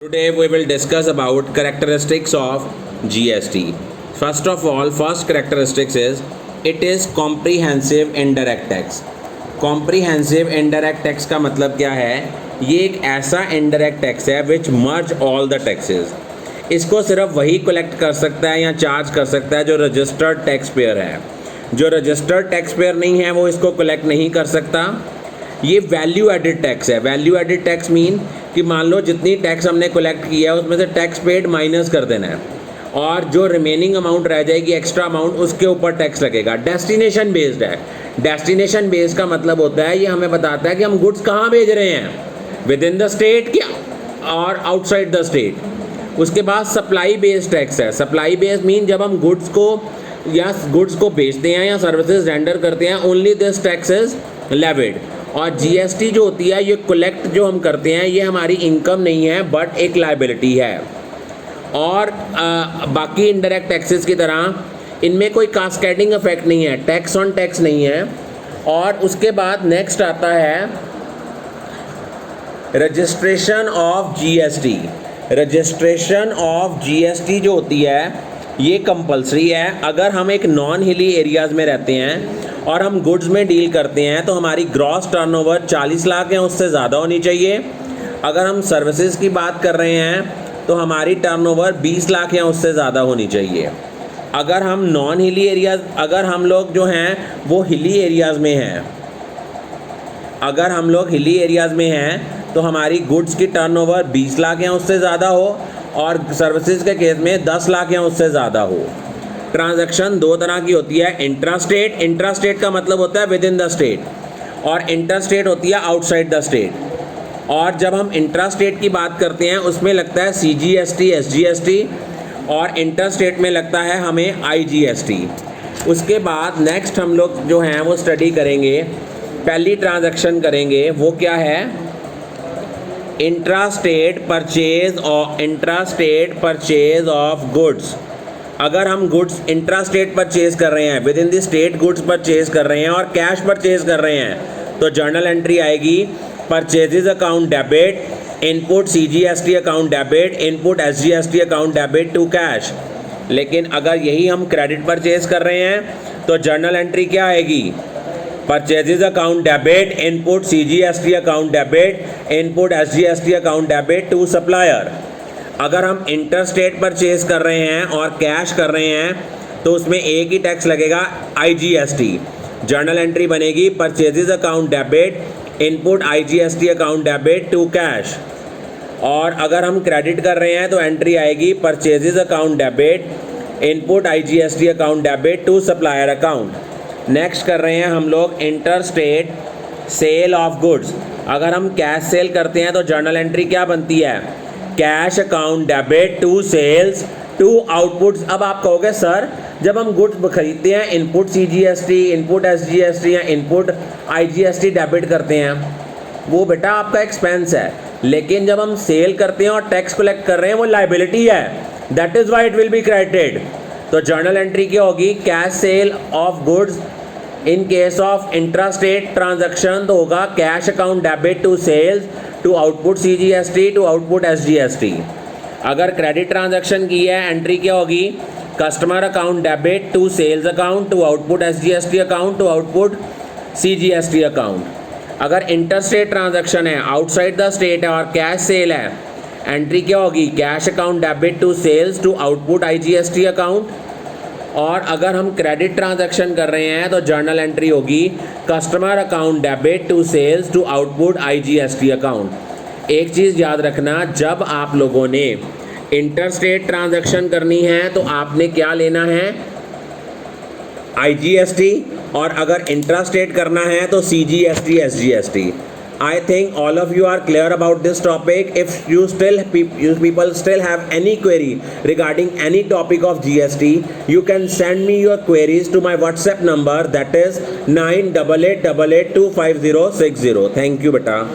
Today we will discuss about characteristics of GST. First of all, first characteristics is it is comprehensive indirect tax. Comprehensive indirect tax का मतलब क्या है? ये एक ऐसा indirect tax है which merge all the taxes. इसको सिर्फ वही कलेक्ट कर सकता है या चार्ज कर सकता है जो रजिस्टर्ड टैक्स पेयर है. जो रजिस्टर्ड टैक्स पेयर नहीं है वो इसको कलेक्ट नहीं कर सकता. ये वैल्यू एडिड टैक्स है. वैल्यू एडिड टैक्स मीन कि मान लो जितनी टैक्स हमने कलेक्ट किया है उसमें से टैक्स पेड माइनस कर देना है और जो रिमेनिंग अमाउंट रह जाएगी एक्स्ट्रा अमाउंट उसके ऊपर टैक्स लगेगा. डेस्टिनेशन बेस्ड है. डेस्टिनेशन बेस्ड का मतलब होता है ये हमें बताता है कि हम गुड्स कहाँ भेज रहे हैं, विद इन द स्टेट क्या और आउटसाइड द स्टेट. उसके बाद सप्लाई बेस्ड टैक्स है. सप्लाई बेस्ड मीन जब हम गुड्स को बेचते हैं या सर्विसेज रेंडर करते हैं only this tax is levied. और जीएसटी जो होती है ये कलेक्ट जो हम करते हैं ये हमारी इनकम नहीं है बट एक लायबिलिटी है. और बाकी इनडायरेक्ट टैक्सेस की तरह इनमें कोई कास्केडिंग इफेक्ट नहीं है, टैक्स ऑन टैक्स नहीं है. और उसके बाद नेक्स्ट आता है registration of GST. Registration of GST जो होती है ये कंपलसरी है. अगर हम एक नॉन हिली एरियाज़ में रहते हैं और हम गुड्स में डील करते हैं तो हमारी ग्रॉस टर्नओवर 40 लाख या उससे ज़्यादा होनी चाहिए. अगर हम सर्विसेज की बात कर रहे हैं तो हमारी टर्नओवर 20 लाख या उससे ज़्यादा होनी चाहिए. अगर हम नॉन हिली एरियाज़ अगर हम लोग जो हैं वो हिली एरियाज़ में हैं अगर हम लोग हिली एरियाज़ में हैं तो हमारी गुड्स की टर्नओवर 20 लाख या उससे ज़्यादा हो और सर्विसेज के केस में 10 लाख या उससे ज़्यादा हो. ट्रांजैक्शन दो तरह की होती है. इंट्रास्टेट. इंट्रास्टेट का मतलब होता है विद इन द स्टेट और इंटरस्टेट होती है आउटसाइड द स्टेट. और जब हम इंट्रास्टेट की बात करते हैं उसमें लगता है CGST SGST और इंटरस्टेट में लगता है हमें IGST. उसके बाद नेक्स्ट हम लोग जो हैं वो स्टडी करेंगे. पहली ट्रांजैक्शन करेंगे वो क्या है, इंट्रास्टेट परचेज ऑफ गुड्स. अगर हम गुड्स इंट्रास्टेट परचेज कर रहे हैं, with in the state goods purchase कर रहे हैं और कैश परचेज कर रहे हैं तो जर्नल एंट्री आएगी purchases account debit, input CGST account debit, input SGST account debit to cash. लेकिन अगर यही हम क्रेडिट परचेज कर रहे हैं तो जर्नल एंट्री क्या आएगी, purchases account debit, input CGST account debit, input SGST account debit to supplier. अगर हम इंटरस्टेट परचेज कर रहे हैं और कैश कर रहे हैं तो उसमें एक ही टैक्स लगेगा IGST. जर्नल एंट्री बनेगी purchases account debit, input IGST account debit to cash. और अगर हम क्रेडिट कर रहे हैं तो एंट्री आएगी purchases account debit, input IGST account debit to supplier account. Next कर रहे हैं हम लोग इंटरस्टेट सेल ऑफ गुड्स. अगर हम कैश सेल करते हैं तो जर्नल एंट्री क्या बनती है, cash account debit to sales to outputs. अब आप कहोगे सर जब हम गुड्स खरीदते हैं इनपुट CGST, इनपुट SGST या इनपुट IGST डेबिट करते हैं वो बेटा आपका एक्सपेंस है. लेकिन जब हम सेल करते हैं और टैक्स कलेक्ट कर रहे हैं वो लायबिलिटी है. That is why it will be credited. तो जर्नल एंट्री क्या होगी, cash sale of goods. In case of intrastate transaction तो होगा cash account debit to sales to output CGST to output SGST. अगर क्रेडिट ट्रांजैक्शन की है entry क्या होगी, customer account debit to sales account to output SGST account to output CGST account. अगर interstate transaction है, outside the state है और cash cell है, एंट्री क्या होगी, cash account debit to sales to output IGST account. और अगर हम क्रेडिट ट्रांजैक्शन कर रहे हैं तो जर्नल एंट्री होगी customer account debit to sales to output IGST account. एक चीज़ याद रखना, जब आप लोगों ने इंटरस्टेट ट्रांजैक्शन करनी है तो आपने क्या लेना है, IGST. और अगर इंट्रास्टेट करना है तो CGST SGST. I think all of you are clear about this topic. If you people still have any query regarding any topic of GST, you can send me your queries to my WhatsApp number, that is 9888825060. Thank you beta.